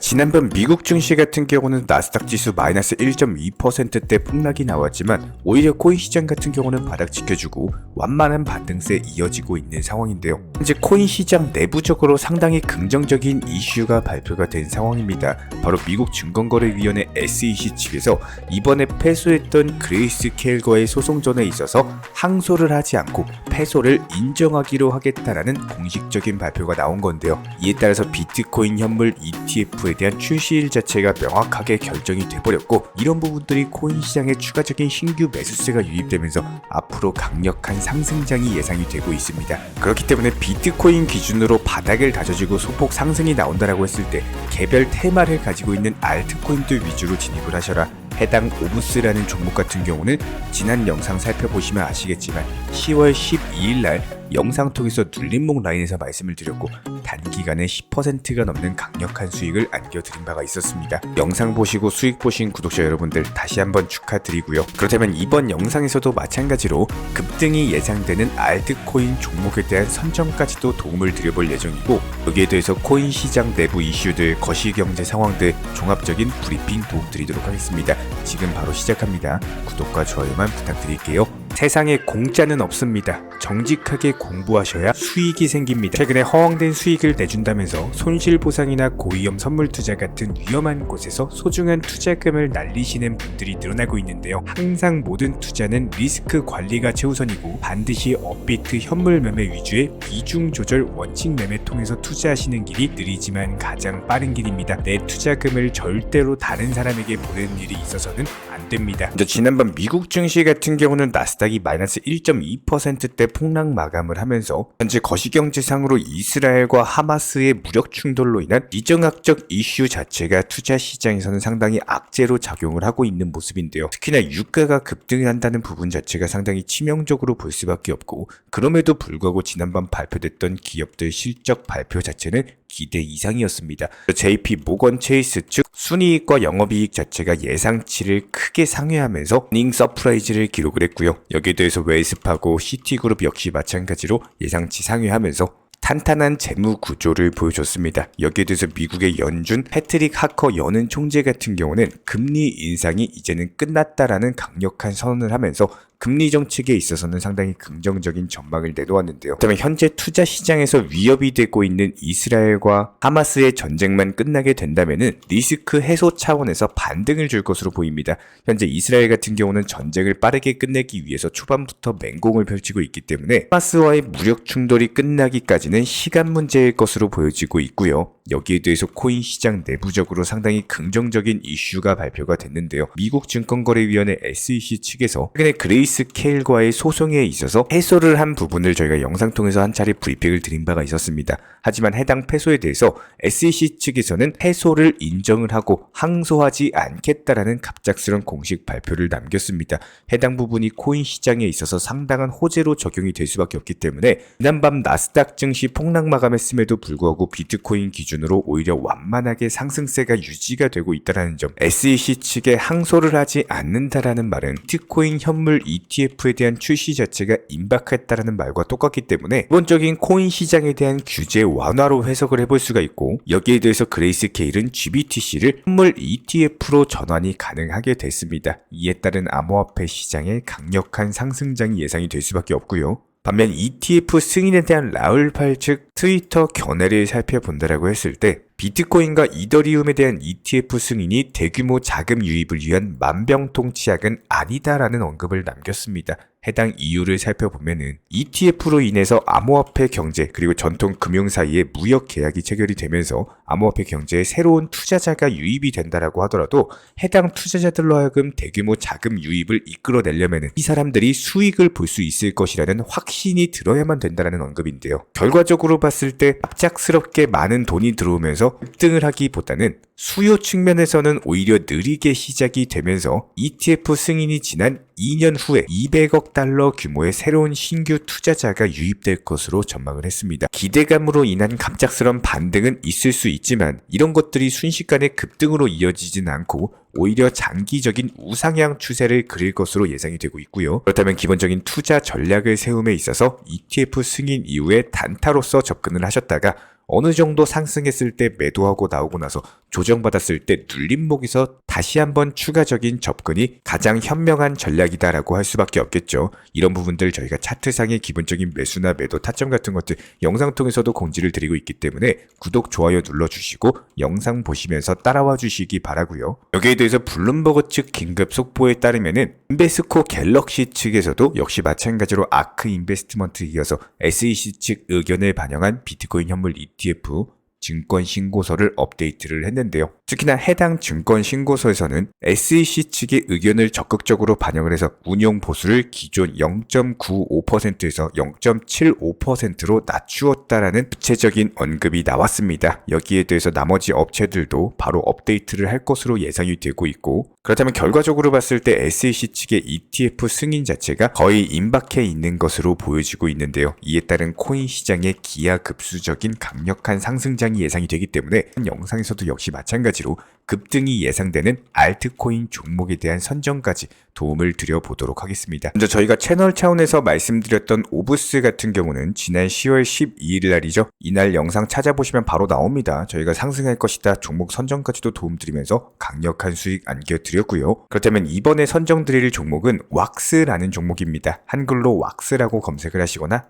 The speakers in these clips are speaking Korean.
지난번 미국 증시 같은 경우는 나스닥 지수 마이너스 1.2%대 폭락이 나왔지만 오히려 코인 시장 같은 경우는 바닥 지켜주고 완만한 반등세 이어지고 있는 상황인데요. 현재 코인 시장 내부적으로 상당히 긍정적인 이슈가 발표가 된 상황입니다. 바로 미국 증권거래위원회 SEC 측에서 이번에 패소했던 그레이스케일과의 소송전에 있어서 항소를 하지 않고 패소를 인정하기로 하겠다라는 공식적인 발표가 나온 건데요. 이에 따라서 비트코인 현물 ETF에 대한 출시일 자체가 명확하게 결정이 돼버렸고, 이런 부분들이 코인 시장에 추가적인 신규 매수세가 유입되면서 앞으로 강력한 상승장이 예상이 되고 있습니다. 그렇기 때문에 비트코인 기준으로 바닥을 다져주고 소폭 상승이 나온다라고 했을 때 개별 테마를 가지고 있는 알트코인들 위주로 진입을 하셔라. 해당 오브스라는 종목 같은 경우는 지난 영상 살펴보시면 아시겠지만 10월 12일날 영상 통해서 눌림목 라인에서 말씀을 드렸고 단기간에 10%가 넘는 강력한 수익을 안겨드린 바가 있었습니다. 영상 보시고 수익 보신 구독자 여러분들 다시 한번 축하드리고요. 그렇다면 이번 영상에서도 마찬가지로 급등이 예상되는 알트코인 종목에 대한 선정까지도 도움을 드려볼 예정이고, 여기에 대해서 코인 시장 내부 이슈들, 거시경제 상황들 종합적인 브리핑 도움드리도록 하겠습니다. 지금 바로 시작합니다. 구독과 좋아요만 부탁드릴게요. 세상에 공짜는 없습니다. 정직하게 공부하셔야 수익이 생깁니다. 최근에 허황된 수익을 내준다면서 손실보상이나 고위험 선물 투자 같은 위험한 곳에서 소중한 투자금을 날리시는 분들이 늘어나고 있는데요. 항상 모든 투자는 리스크 관리가 최우선이고 반드시 업비트 현물 매매 위주의 비중 조절 원칙 매매 통해서 투자하시는 길이 느리지만 가장 빠른 길입니다. 내 투자금을 절대로 다른 사람에게 보내는 일이 있어서는 안 됩니다. 지난번 미국 증시 같은 경우는 나스닥이 마이너스 1.2%대 폭락 마감을 하면서 현재 거시경제상으로 이스라엘과 하마스의 무력 충돌로 인한 비정학적 이슈 자체가 투자 시장에서는 상당히 악재로 작용을 하고 있는 모습인데요. 특히나 유가가 급등한다는 부분 자체가 상당히 치명적으로 볼 수밖에 없고, 그럼에도 불구하고 지난번 발표됐던 기업들 실적 발표 자체는 기대 이상이었습니다. JP 모건 체이스 측 순이익과 영업이익 자체가 예상치를 크게 상회하면서 earning 서프라이즈를 기록을 했고요. 여기에 대해서 웨일스파고 시티그룹 역시 마찬가지로 예상치 상회하면서 탄탄한 재무 구조를 보여줬습니다. 여기에 대해서 미국의 연준 패트릭 하커 연은 총재 같은 경우는 금리 인상이 이제는 끝났다라는 강력한 선언을 하면서 금리 정책에 있어서는 상당히 긍정적인 전망을 내놓았는데요. 그렇다면 현재 투자 시장에서 위협이 되고 있는 이스라엘과 하마스의 전쟁만 끝나게 된다면은 리스크 해소 차원에서 반등을 줄 것으로 보입니다. 현재 이스라엘 같은 경우는 전쟁을 빠르게 끝내기 위해서 초반부터 맹공을 펼치고 있기 때문에 하마스와의 무력 충돌이 끝나기까지는 시간 문제일 것으로 보여지고 있고요. 여기에 대해서 코인 시장 내부적으로 상당히 긍정적인 이슈가 발표가 됐는데요. 미국 증권거래위원회 SEC 측에서 최근에 그레이스케일과의 소송에 있어서 패소를 한 부분을 저희가 영상 통해서 한 차례 브리핑을 드린 바가 있었습니다. 하지만 해당 패소에 대해서 SEC 측에서는 패소를 인정을 하고 항소하지 않겠다라는 갑작스런 공식 발표를 남겼습니다. 해당 부분이 코인 시장에 있어서 상당한 호재로 적용이 될 수밖에 없기 때문에 지난밤 나스닥 증시 폭락 마감했음에도 불구하고 비트코인 기준으로 오히려 완만하게 상승세가 유지가 되고 있다는 점, SEC 측에 항소를 하지 않는다라는 말은 비트코인 현물 ETF에 대한 출시 자체가 임박했다라는 말과 똑같기 때문에 기본적인 코인 시장에 대한 규제 완화로 해석을 해볼 수가 있고, 여기에 대해서 그레이스케일은 GBTC를 현물 ETF로 전환이 가능하게 됐습니다. 이에 따른 암호화폐 시장에 강력한 상승장이 예상이 될 수밖에 없고요. 반면 ETF 승인에 대한 라울팔 측 트위터 견해를 살펴본다라고 했을 때 비트코인과 이더리움에 대한 ETF 승인이 대규모 자금 유입을 위한 만병통치약은 아니다라는 언급을 남겼습니다. 해당 이유를 살펴보면은 ETF로 인해서 암호화폐 경제 그리고 전통 금융 사이에 무역 계약이 체결이 되면서 암호화폐 경제에 새로운 투자자가 유입이 된다라고 하더라도 해당 투자자들로 하여금 대규모 자금 유입을 이끌어내려면은 이 사람들이 수익을 볼 수 있을 것이라는 확신이 들어야만 된다라는 언급인데요. 결과적으로 봤을 때 갑작스럽게 많은 돈이 들어오면서 급등을 하기보다는 수요 측면에서는 오히려 느리게 시작이 되면서 ETF 승인이 지난 2년 후에 200억 달러 규모의 새로운 신규 투자자가 유입될 것으로 전망을 했습니다. 기대감으로 인한 갑작스런 반등은 있을 수 있지만 이런 것들이 순식간에 급등으로 이어지진 않고 오히려 장기적인 우상향 추세를 그릴 것으로 예상이 되고 있고요. 그렇다면 기본적인 투자 전략을 세움에 있어서 ETF 승인 이후에 단타로서 접근을 하셨다가 어느 정도 상승했을 때 매도하고 나오고 나서 조정받았을 때 눌림목에서 다시 한번 추가적인 접근이 가장 현명한 전략이다라고 할 수밖에 없겠죠. 이런 부분들 저희가 차트상의 기본적인 매수나 매도 타점 같은 것들 영상 통해서도 공지를 드리고 있기 때문에 구독, 좋아요 눌러주시고 영상 보시면서 따라와 주시기 바라고요. 여기에 대해서 블룸버그 측 긴급 속보에 따르면은 인베스코 갤럭시 측에서도 역시 마찬가지로 아크 인베스트먼트에 이어서 SEC 측 의견을 반영한 비트코인 현물 ETF 증권 신고서를 업데이트를 했는데요. 특히나 해당 증권 신고서에서는 SEC 측의 의견을 적극적으로 반영을 해서 운용 보수를 기존 0.95%에서 0.75%로 낮추었다라는 구체적인 언급이 나왔습니다. 여기에 대해서 나머지 업체들도 바로 업데이트를 할 것으로 예상이 되고 있고, 그렇다면 결과적으로 봤을 때 SEC 측의 ETF 승인 자체가 거의 임박해 있는 것으로 보여지고 있는데요. 이에 따른 코인 시장의 기하급수적인 강력한 상승장이 예상이 되기 때문에 영상에서도 역시 마찬가지로 급등이 예상되는 알트코인 종목에 대한 선정까지 도움을 드려보도록 하겠습니다. 먼저 저희가 채널 차원에서 말씀드렸던 오브스 같은 경우는 지난 10월 12일 날이죠. 이날 영상 찾아보시면 바로 나옵니다. 저희가 상승할 것이다 종목 선정까지도 도움드리면서 강력한 수익 안겨드렸고요. 그렇다면 이번에 선정드릴 종목은 왁스라는 종목입니다. 한글로 왁스라고 검색을 하시거나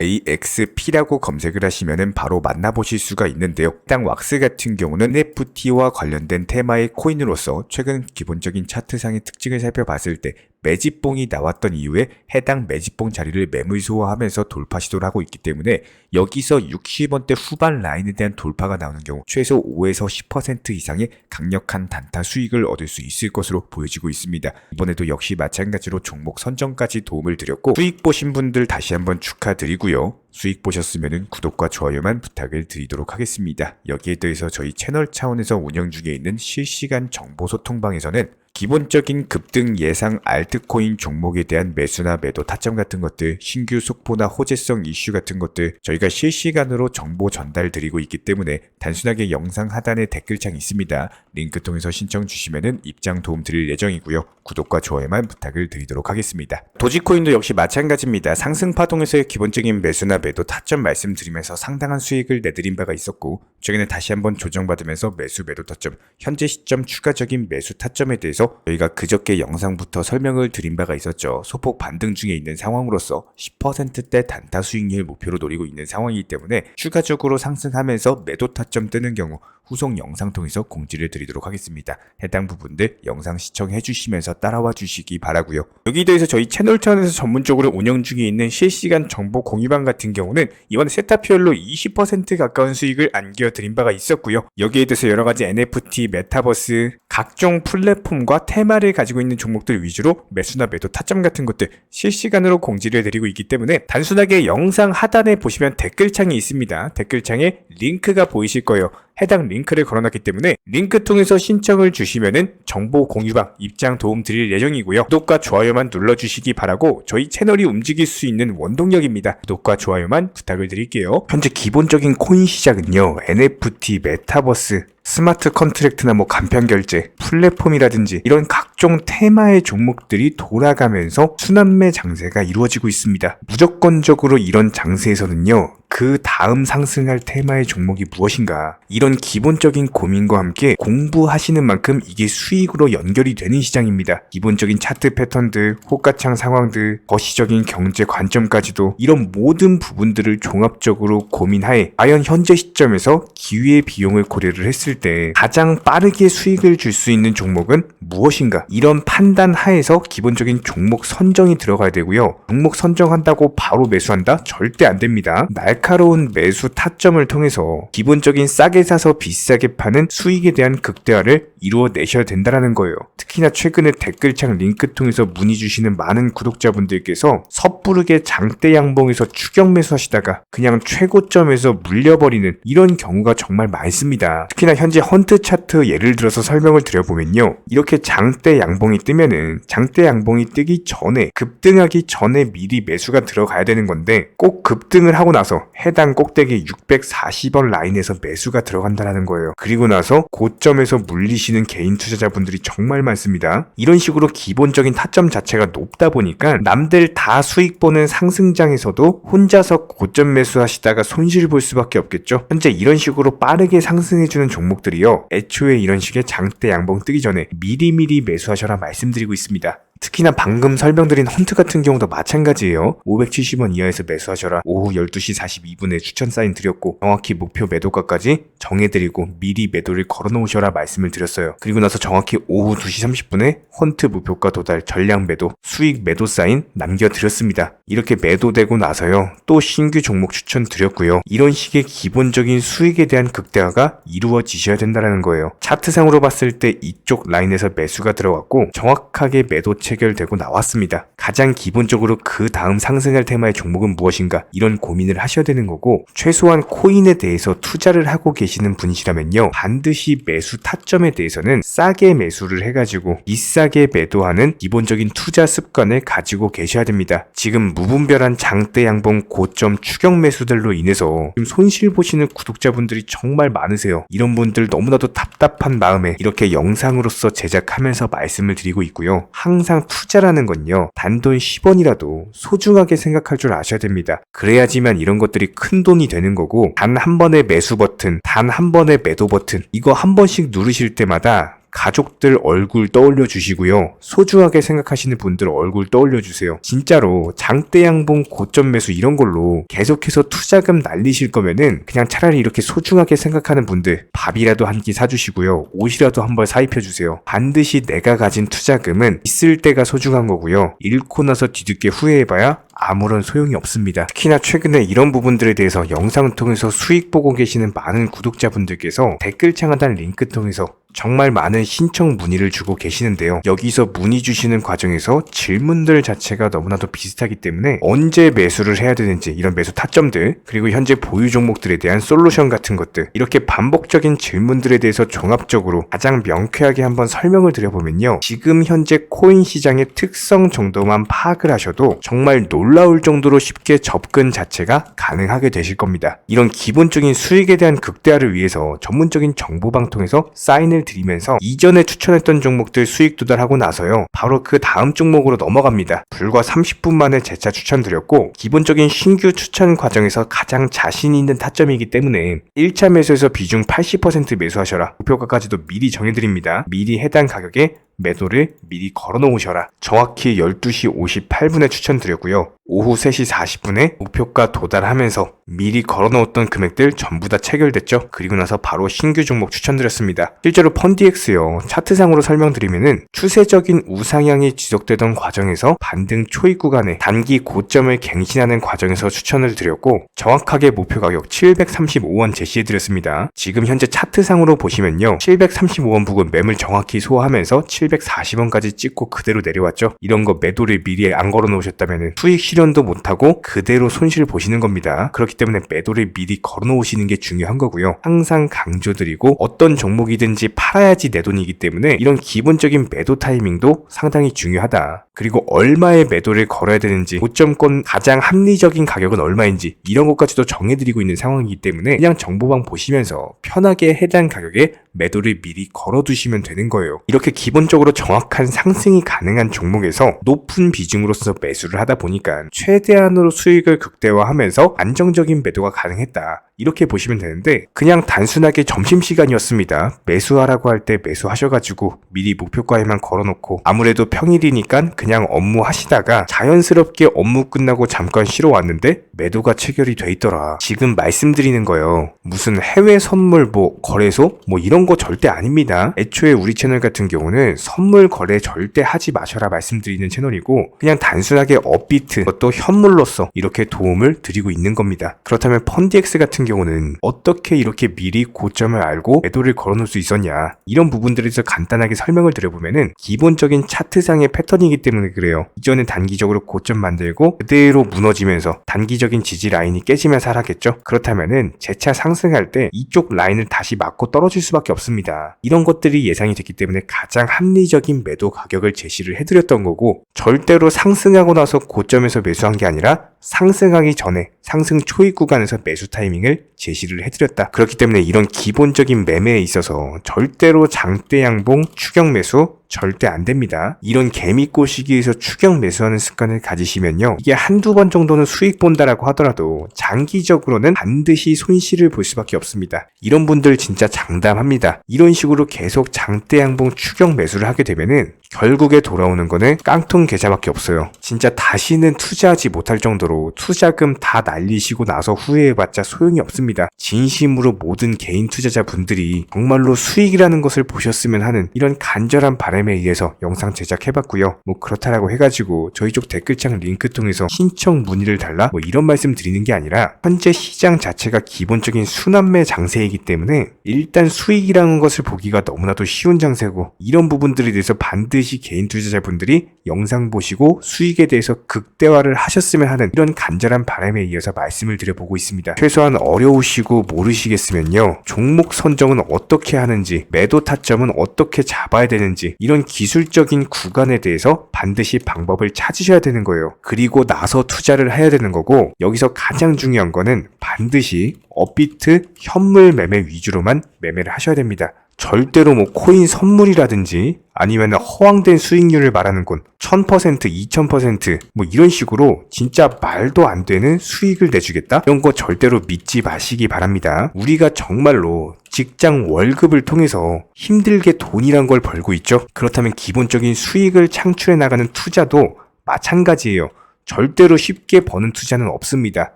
WAXP라고 검색을 하시면 바로 만나보실 수가 있는데요. 해당 왁스 같은 경우는 NFT와 관련된 테마의 코인으로서 최근 기본적인 차트상의 특징을 살펴봤을 때 매집봉이 나왔던 이후에 해당 매집봉 자리를 매물소화하면서 돌파 시도를 하고 있기 때문에 여기서 60원대 후반 라인에 대한 돌파가 나오는 경우 최소 5에서 10% 이상의 강력한 단타 수익을 얻을 수 있을 것으로 보여지고 있습니다. 이번에도 역시 마찬가지로 종목 선정까지 도움을 드렸고, 수익 보신 분들 다시 한번 축하드리고요. 수익 보셨으면 구독과 좋아요만 부탁을 드리도록 하겠습니다. 여기에 대해서 저희 채널 차원에서 운영 중에 있는 실시간 정보 소통방에서는 기본적인 급등 예상 알트코인 종목에 대한 매수나 매도 타점 같은 것들, 신규 속보나 호재성 이슈 같은 것들 저희가 실시간으로 정보 전달 드리고 있기 때문에 단순하게 영상 하단에 댓글창 있습니다. 링크 통해서 신청 주시면 입장 도움 드릴 예정이고요. 구독과 좋아요만 부탁을 드리도록 하겠습니다. 도지코인도 역시 마찬가지입니다. 상승 파동에서의 기본적인 매수나 매도 타점 말씀드리면서 상당한 수익을 내드린 바가 있었고, 최근에 다시 한번 조정받으면서 매수 매도 타점, 현재 시점 추가적인 매수 타점에 대해서 저희가 그저께 영상부터 설명을 드린 바가 있었죠. 소폭 반등 중에 있는 상황으로서 10%대 단타 수익률 목표로 노리고 있는 상황이기 때문에 추가적으로 상승하면서 매도 타점 뜨는 경우 후속 영상 통해서 공지를 드리도록 하겠습니다. 해당 부분들 영상 시청해 주시면서 따라와 주시기 바라고요. 여기에 대해서 저희 채널 차원에서 전문적으로 운영 중에 있는 실시간 정보 공유방 같은 경우는 이번에 세타피얼로 20% 가까운 수익을 안겨드린 바가 있었고요. 여기에 대해서 여러가지 NFT, 메타버스, 각종 플랫폼과 테마를 가지고 있는 종목들 위주로 매수나 매도 타점 같은 것들 실시간으로 공지를 드리고 있기 때문에 단순하게 영상 하단에 보시면 댓글창이 있습니다. 댓글창에 링크가 보이실 거예요. 해당 링크를 걸어놨기 때문에 링크 통해서 신청을 주시면은 정보 공유방 입장 도움 드릴 예정이고요. 구독과 좋아요만 눌러주시기 바라고 저희 채널이 움직일 수 있는 원동력입니다. 구독과 좋아요만 부탁을 드릴게요. 현재 기본적인 코인 시장은요, NFT, 메타버스, 스마트 컨트랙트나 간편결제, 플랫폼이라든지 이런 각종 테마의 종목들이 돌아가면서 순환매 장세가 이루어지고 있습니다. 무조건적으로 이런 장세에서는요, 그 다음 상승할 테마의 종목이 무엇인가, 이런 기본적인 고민과 함께 공부하시는 만큼 이게 수익으로 연결이 되는 시장입니다. 기본적인 차트 패턴들, 호가창 상황들, 거시적인 경제 관점까지도 이런 모든 부분들을 종합적으로 고민하에 과연 현재 시점에서 기회의 비용을 고려를 했을 때 가장 빠르게 수익을 줄 수 있는 종목은 무엇인가, 이런 판단 하에서 기본적인 종목 선정이 들어가야 되고요. 종목 선정한다고 바로 매수한다? 절대 안 됩니다. 날카로운 매수 타점을 통해서 기본적인 싸게 사서 비싸게 파는 수익에 대한 극대화를 이루어내셔야 된다는 거예요. 특히나 최근에 댓글창 링크 통해서 문의 주시는 많은 구독자분들께서 섣부르게 장대 양봉에서 추격 매수하시다가 그냥 최고점에서 물려버리는 이런 경우가 정말 많습니다. 특히나 현재 헌트 차트 예를 들어서 설명을 드려보면요, 이렇게 장대 장대 양봉이 뜨면은 장대 양봉이 뜨기 전에 급등하기 전에 미리 매수가 들어가야 되는 건데 꼭 급등을 하고 나서 해당 꼭대기 640원 라인에서 매수가 들어간다는 거예요. 그리고 나서 고점에서 물리시는 개인 투자자분들이 정말 많습니다. 이런 식으로 기본적인 타점 자체가 높다 보니까 남들 다 수익 보는 상승장에서도 혼자서 고점 매수하시다가 손실 볼 수밖에 없겠죠. 현재 이런 식으로 빠르게 상승해주는 종목들이요, 애초에 이런 식의 장대 양봉 뜨기 전에 미리미리 매수하셔라 말씀드리고 있습니다. 특히나 방금 설명드린 헌트 같은 경우도 마찬가지예요. 570원 이하에서 매수하셔라. 오후 12시 42분에 추천 사인 드렸고 정확히 목표 매도가까지 정해드리고 미리 매도를 걸어놓으셔라 말씀을 드렸어요. 그리고 나서 정확히 오후 2시 30분에 헌트 목표가 도달 전량 매도 수익 매도 사인 남겨드렸습니다. 이렇게 매도되고 나서요, 또 신규 종목 추천 드렸고요. 이런 식의 기본적인 수익에 대한 극대화가 이루어지셔야 된다는 거예요. 차트상으로 봤을 때 이쪽 라인에서 매수가 들어갔고 정확하게 매도 체결되고 나왔습니다. 가장 기본적으로 그 다음 상승할 테마의 종목은 무엇인가, 이런 고민을 하셔야 되는 거고, 최소한 코인에 대해서 투자를 하고 계시는 분이시라면요, 반드시 매수 타점에 대해서는 싸게 매수를 해가지고 비싸게 매도하는 기본적인 투자 습관을 가지고 계셔야 됩니다. 지금 무분별한 장대 양봉 고점 추격 매수들로 인해서 지금 손실 보시는 구독자분들이 정말 많으세요. 이런 분들 너무나도 답답한 마음에 이렇게 영상으로서 제작하면서 말씀을 드리고 있고요. 항상 투자라는 건요, 단돈 10원이라도 소중하게 생각할 줄 아셔야 됩니다. 그래야지만 이런 것들이 큰 돈이 되는 거고, 단 한 번의 매수 버튼, 단 한 번의 매도 버튼, 이거 한 번씩 누르실 때마다 가족들 얼굴 떠올려 주시고요, 소중하게 생각하시는 분들 얼굴 떠올려 주세요. 진짜로 장대 양봉 고점 매수 이런 걸로 계속해서 투자금 날리실 거면은 그냥 차라리 이렇게 소중하게 생각하는 분들 밥이라도 한 끼 사주시고요, 옷이라도 한 벌 사입혀 주세요. 반드시 내가 가진 투자금은 있을 때가 소중한 거고요, 잃고 나서 뒤늦게 후회해봐야 아무런 소용이 없습니다. 특히나 최근에 이런 부분들에 대해서 영상을 통해서 수익 보고 계시는 많은 구독자분들께서 댓글창 하단 링크 통해서 정말 많은 신청 문의를 주고 계시는데요. 여기서 문의 주시는 과정에서 질문들 자체가 너무나도 비슷하기 때문에 언제 매수를 해야 되는지, 이런 매수 타점들, 그리고 현재 보유 종목들에 대한 솔루션 같은 것들, 이렇게 반복적인 질문들에 대해서 종합적으로 가장 명쾌하게 한번 설명을 드려보면요, 지금 현재 코인 시장의 특성 정도만 파악을 하셔도 정말 놀라울 정도로 쉽게 접근 자체가 가능하게 되실 겁니다. 이런 기본적인 수익에 대한 극대화를 위해서 전문적인 정보방 통해서 사인을 드리면서 이전에 추천했던 종목들 수익 도달하고 나서요, 바로 그 다음 종목으로 넘어갑니다. 불과 30분 만에 재차 추천드렸고, 기본적인 신규 추천 과정에서 가장 자신 있는 타점이기 때문에 1차 매수에서 비중 80% 매수하셔라, 목표가까지도 미리 정해드립니다. 미리 해당 가격에 매도를 미리 걸어 놓으셔라. 정확히 12시 58분에 추천드렸고요. 오후 3시 40분에 목표가 도달하면서 미리 걸어 놓았던 금액들 전부 다 체결됐죠. 그리고 나서 바로 신규 종목 추천드렸습니다. 실제로 펀디엑스요, 차트상으로 설명드리면은 추세적인 우상향이 지속되던 과정에서 반등 초입 구간에 단기 고점을 갱신하는 과정에서 추천을 드렸고, 정확하게 목표 가격 735원 제시해드렸습니다. 지금 현재 차트상으로 보시면요, 735원 부근 매물 정확히 소화하면서 740원까지 찍고 그대로 내려왔죠. 이런 거 매도를 미리 안 걸어 놓으셨다면 수익 실현도 못하고 그대로 손실 보시는 겁니다. 그렇기 때문에 매도를 미리 걸어 놓으시는 게 중요한 거고요. 항상 강조드리고, 어떤 종목이든지 팔아야지 내 돈이기 때문에 이런 기본적인 매도 타이밍도 상당히 중요하다. 그리고 얼마의 매도를 걸어야 되는지, 고점권 가장 합리적인 가격은 얼마인지, 이런 것까지도 정해드리고 있는 상황이기 때문에 그냥 정보방 보시면서 편하게 해당 가격에 매도를 미리 걸어두시면 되는 거예요. 이렇게 기본적으로 정확한 상승이 가능한 종목에서 높은 비중으로서 매수를 하다 보니까 최대한으로 수익을 극대화하면서 안정적인 매도가 가능했다, 이렇게 보시면 되는데, 그냥 단순하게 점심시간이었습니다, 매수하라고 할 때 매수하셔가지고 미리 목표가에만 걸어놓고 아무래도 평일이니까 그냥 업무 하시다가 자연스럽게 업무 끝나고 잠깐 쉬러 왔는데 매도가 체결이 돼 있더라. 지금 말씀드리는 거예요, 무슨 해외 선물 거래소 이런 거 절대 아닙니다. 애초에 우리 채널 같은 경우는 선물 거래 절대 하지 마셔라 말씀드리는 채널이고, 그냥 단순하게 업비트, 그것도 현물로서 이렇게 도움을 드리고 있는 겁니다. 그렇다면 펀디엑스 같은 경우는 어떻게 이렇게 미리 고점을 알고 매도를 걸어놓을 수 있었냐, 이런 부분들에 대해서 간단하게 설명을 드려보면은 기본적인 차트상의 패턴이기 때문에 그래요. 이전에 단기적으로 고점 만들고 그대로 무너지면서 단기적인 지지 라인이 깨지면서 하락했죠. 그렇다면은 재차 상승할 때 이쪽 라인을 다시 맞고 떨어질 수밖에 없습니다. 이런 것들이 예상이 됐기 때문에 가장 합리적인 매도 가격을 제시를 해드렸던 거고, 절대로 상승하고 나서 고점에서 매수한 게 아니라 상승하기 전에 상승 초입 구간에서 매수 타이밍을 제시를 해드렸다. 그렇기 때문에 이런 기본적인 매매에 있어서 절대로 장대 양봉 추격 매수 절대 안 됩니다. 이런 개미꼬 시기에서 추격 매수하는 습관을 가지시면요, 이게 한두 번 정도는 수익 본다라고 하더라도 장기적으로는 반드시 손실을 볼 수밖에 없습니다. 이런 분들 진짜 장담합니다. 이런 식으로 계속 장대 양봉 추격 매수를 하게 되면은 결국에 돌아오는 거는 깡통 계좌밖에 없어요. 진짜 다시는 투자하지 못할 정도로 투자금 다 날리시고 나서 후회해봤자 소용이 없습니다. 진심으로 모든 개인 투자자분들이 정말로 수익이라는 것을 보셨으면 하는 이런 간절한 바람에 의해서 영상 제작해봤고요. 뭐 그렇다라고 해가지고 저희 쪽 댓글창 링크 통해서 신청 문의를 달라 뭐 이런 말씀 드리는 게 아니라, 현재 시장 자체가 기본적인 순환매 장세이기 때문에 일단 수익이라는 것을 보기가 너무나도 쉬운 장세고, 이런 부분들에 대해서 반드시 개인 투자자분들이 영상 보시고 수익에 대해서 극대화를 하셨으면 하는 이런 간절한 바람에 이어서 말씀을 드려보고 있습니다. 최소한 어려우시고 모르시겠으면요, 종목 선정은 어떻게 하는지, 매도 타점은 어떻게 잡아야 되는지, 이런 기술적인 구간에 대해서 반드시 방법을 찾으셔야 되는 거예요. 그리고 나서 투자를 해야 되는 거고, 여기서 가장 중요한 거는 반드시 업비트 현물 매매 위주로만 매매를 하셔야 됩니다. 절대로 뭐 코인 선물이라든지 아니면 허황된 수익률을 말하는 건 1000%, 2000% 뭐 이런 식으로 진짜 말도 안 되는 수익을 내주겠다? 이런 거 절대로 믿지 마시기 바랍니다. 우리가 정말로 직장 월급을 통해서 힘들게 돈이란 걸 벌고 있죠. 그렇다면 기본적인 수익을 창출해 나가는 투자도 마찬가지예요. 절대로 쉽게 버는 투자는 없습니다.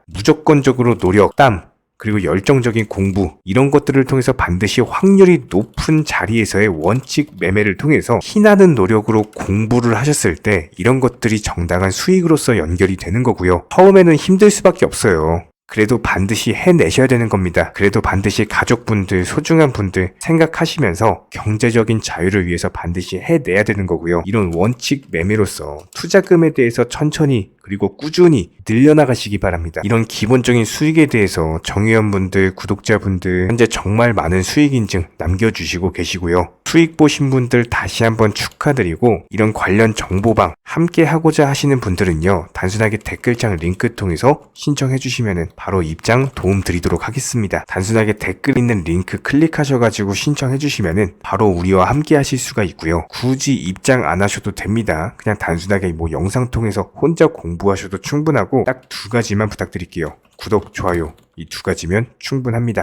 무조건적으로 노력, 땀, 그리고 열정적인 공부, 이런 것들을 통해서 반드시 확률이 높은 자리에서의 원칙 매매를 통해서 피나는 노력으로 공부를 하셨을 때 이런 것들이 정당한 수익으로서 연결이 되는 거고요. 처음에는 힘들 수밖에 없어요. 그래도 반드시 해내셔야 되는 겁니다. 그래도 반드시 가족분들, 소중한 분들 생각하시면서 경제적인 자유를 위해서 반드시 해내야 되는 거고요. 이런 원칙 매매로서 투자금에 대해서 천천히 그리고 꾸준히 늘려나가시기 바랍니다. 이런 기본적인 수익에 대해서 정의원분들, 구독자분들 현재 정말 많은 수익 인증 남겨주시고 계시고요. 수익 보신 분들 다시 한번 축하드리고, 이런 관련 정보방 함께 하고자 하시는 분들은요, 단순하게 댓글창 링크 통해서 신청해 주시면 바로 입장 도움 드리도록 하겠습니다. 단순하게 댓글 있는 링크 클릭하셔가지고 신청해 주시면 바로 우리와 함께 하실 수가 있고요. 굳이 입장 안 하셔도 됩니다. 그냥 단순하게 뭐 영상 통해서 혼자 공부하셔도 충분하고 딱 두 가지만 부탁드릴게요. 구독, 좋아요, 이 두 가지면 충분합니다.